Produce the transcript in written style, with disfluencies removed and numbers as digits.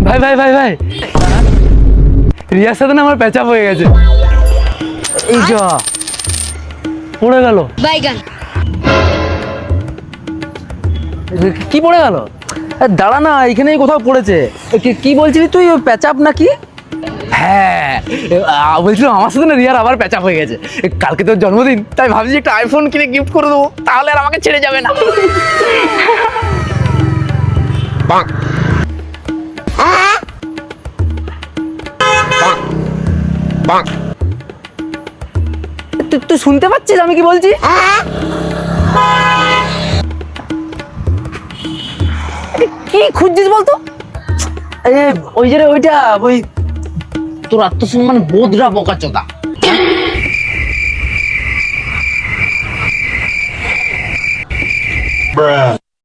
ভাই ভাই ভাই ভাই, রিয়ার সাথে না আমার প্যাচাপ হয়ে গেছে। এই যা পড়ে গেল। বাইগান। কি পড়ে গেল? দাঁড়া না, এখানেই কোথাও পড়েছে। কি বলছিলি তুই, প্যাচাপ নাকি? হ্যাঁ, বলছিলাম আমার সাথে না রিয়ার আবার প্যাচাপ হয়ে গেছে। কালকে তোর জন্মদিন, তাই ভাবছি একটা আইফোন কিনে গিফট করে দেবো, তাহলে আর আমাকে ছেড়ে যাবে না। তুই শুনতে পাচ্ছিস আমি কি বলছি? কি খুঁজছিস বলতো? ওই যে ওইটা, ওই তোর আত্মসম্মান বোধরা বোকাচোদা।